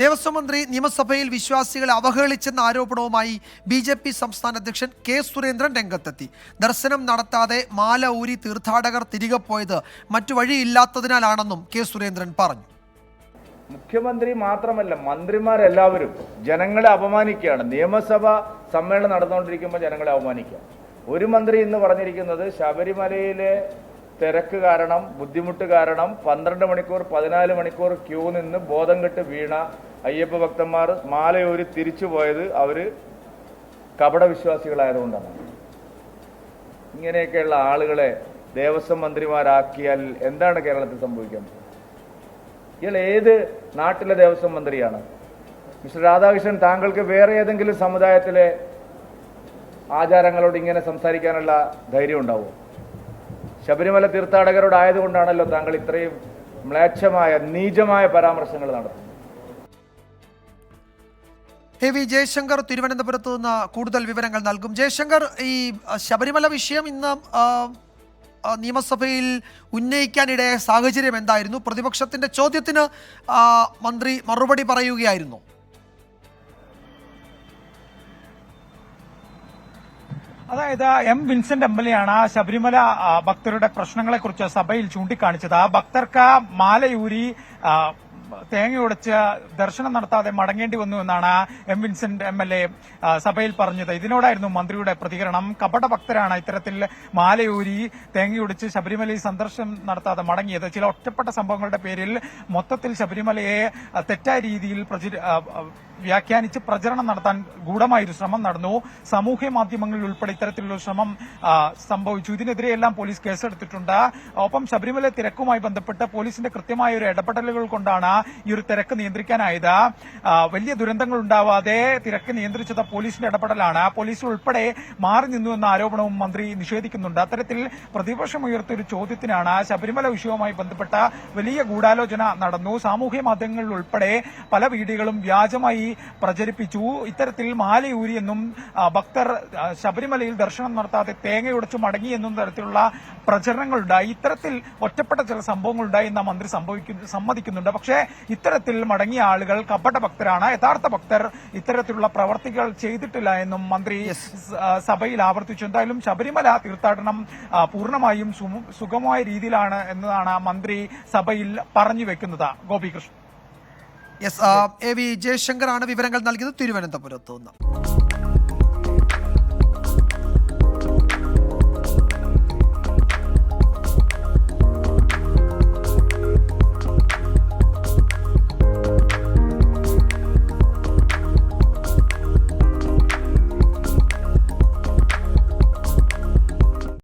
ദേവസ്വം മന്ത്രി നിയമസഭയിൽ വിശ്വാസികളെ അവഹേളിച്ചെന്ന ആരോപണവുമായി ബി.ജെ.പി. സംസ്ഥാന അധ്യക്ഷൻ കെ. സുരേന്ദ്രൻ രംഗത്തെത്തി. ദർശനം നടത്താതെ മാല ഊരി തീർത്ഥാടകർ തിരികെ പോയത് മറ്റു വഴിയില്ലാത്തതിനാലാണെന്നും കെ. സുരേന്ദ്രൻ പറഞ്ഞു. മുഖ്യമന്ത്രി മാത്രമല്ല, മന്ത്രിമാരെല്ലാവരും ജനങ്ങളെ അപമാനിക്കുകയാണ്. നിയമസഭ സമ്മേളനം നടന്നുകൊണ്ടിരിക്കുമ്പോൾ ജനങ്ങളെ അവമാനിക്കുക. ഒരു മന്ത്രി ഇന്ന് പറഞ്ഞിരിക്കുന്നത് ശബരിമലയിലെ തിരക്ക് കാരണം, ബുദ്ധിമുട്ട് കാരണം 12 മണിക്കൂർ 14 മണിക്കൂർ ക്യൂ നിന്ന് ബോധം കെട്ട് വീണ അയ്യപ്പ ഭക്തന്മാർ മാലയൂരി തിരിച്ചു പോയത് അവര് കപട വിശ്വാസികളായതുകൊണ്ടാണ്. ഇങ്ങനെയൊക്കെയുള്ള ആളുകളെ ദേവസ്വം മന്ത്രിമാരാക്കിയാൽ എന്താണ് കേരളത്തിൽ സംഭവിക്കാൻ? ഇയാൾ ഏത് നാട്ടിലെ ദേവസ്വം മന്ത്രിയാണ്? മിസ്റ്റർ രാധാകൃഷ്ണൻ, താങ്കൾക്ക് വേറെ ഏതെങ്കിലും സമുദായത്തിലെ ആചാരങ്ങളോട് ഇങ്ങനെ സംസാരിക്കാനുള്ള ധൈര്യം ഉണ്ടാവും? ശബരിമല തീർത്ഥാടകരോടായതുകൊണ്ടാണല്ലോ താങ്കൾ ഇത്രയും മ്ലേച്ഛമായ നീചമായ പരാമർശങ്ങൾ നടത്തുന്നത്. വി ജയശങ്കർ തിരുവനന്തപുരത്ത് നിന്ന് കൂടുതൽ വിവരങ്ങൾ നൽകും. ജയശങ്കർ, ഈ ശബരിമല വിഷയം ഇന്ന് നിയമസഭയിൽ ഉന്നയിക്കാനിടയായ സാഹചര്യം എന്തായിരുന്നു? പ്രതിപക്ഷത്തിന്റെ ചോദ്യത്തിന് മന്ത്രി മറുപടി പറയുകയായിരുന്നു. അതായത് എം വിൻസെന്റ് MLA ആണ് ശബരിമല ഭക്തരുടെ പ്രശ്നങ്ങളെക്കുറിച്ച് സഭയിൽ ചൂണ്ടിക്കാണിച്ചത്. ഭക്തർക്ക് മാലയൂരി തേങ്ങയുടച്ച് ദർശനം നടത്താതെ മടങ്ങേണ്ടി വന്നു എന്നാണ് എം വിൻസെന്റ് MLA സഭയിൽ പറഞ്ഞത്. ഇതിനോടായിരുന്നു മന്ത്രിയുടെ പ്രതികരണം. കപട ഭക്തരാണ് ഇത്തരത്തിൽ മാലയൂരി തേങ്ങയുടച്ച് ശബരിമലയിൽ സന്ദർശനം നടത്താതെ മടങ്ങിയത്. ചില ഒറ്റപ്പെട്ട സംഭവങ്ങളുടെ പേരിൽ മൊത്തത്തിൽ ശബരിമലയെ തെറ്റായ രീതിയിൽ വ്യാഖ്യാനിച്ച് പ്രചരണം നടത്താൻ ഗൂഢമായൊരു ശ്രമം നടന്നു. സാമൂഹ്യ മാധ്യമങ്ങളിൽ ഉൾപ്പെടെ ഇത്തരത്തിലുള്ള ശ്രമം സംഭവിച്ചു. ഇതിനെതിരെയെല്ലാം പോലീസ് കേസെടുത്തിട്ടുണ്ട്. ഒപ്പം ശബരിമല തിരക്കുമായി ബന്ധപ്പെട്ട് പോലീസിന്റെ കൃത്യമായ ഒരു ഇടപെടലുകൾ കൊണ്ടാണ് ഈ ഒരു തിരക്ക് നിയന്ത്രിക്കാനായത്. വലിയ ദുരന്തങ്ങൾ ഉണ്ടാവാതെ തിരക്ക് നിയന്ത്രിച്ചത് പോലീസിന്റെ ഇടപെടലാണ്. പോലീസ് ഉൾപ്പെടെ മാറി നിന്നു എന്ന ആരോപണവും മന്ത്രി നിഷേധിക്കുന്നുണ്ട്. അത്തരത്തിൽ പ്രതിപക്ഷം ഉയർത്തിയ ഒരു ചോദ്യത്തിനാണ് ശബരിമല വിഷയവുമായി ബന്ധപ്പെട്ട വലിയ ഗൂഢാലോചന നടന്നു. സാമൂഹ്യ മാധ്യമങ്ങളിൽ ഉൾപ്പെടെ പല വീഡിയോകളും വ്യാജമായി പ്രചരിപ്പിച്ചു. ഇത്തരത്തിൽ മാലയൂരിയെന്നും ഭക്തർ ശബരിമലയിൽ ദർശനം നടത്താതെ തേങ്ങയുടച്ചു മടങ്ങിയെന്നും തരത്തിലുള്ള പ്രചരണങ്ങളുണ്ടായി. ഇത്തരത്തിൽ ഒറ്റപ്പെട്ട ചില സംഭവങ്ങളുണ്ടായി എന്ന മന്ത്രി സമ്മതിക്കുന്നുണ്ട്. പക്ഷേ ഇത്തരത്തിൽ മടങ്ങിയ ആളുകൾ കപട ഭക്തരാണ്. യഥാർത്ഥ ഭക്തർ ഇത്തരത്തിലുള്ള പ്രവർത്തികൾ ചെയ്തിട്ടില്ല എന്നും മന്ത്രി സഭയിൽ ആവർത്തിച്ചു. എന്തായാലും ശബരിമല തീർത്ഥാടനം പൂർണ്ണമായും സുഗമമായ രീതിയിലാണ് എന്നതാണ് മന്ത്രി സഭയിൽ പറഞ്ഞു വെക്കുന്നത്. ഗോപികൃഷ്ണൻ. വി ജയശങ്കറാണ് വിവരങ്ങൾ നൽകിയത് തിരുവനന്തപുരത്ത് നിന്ന്.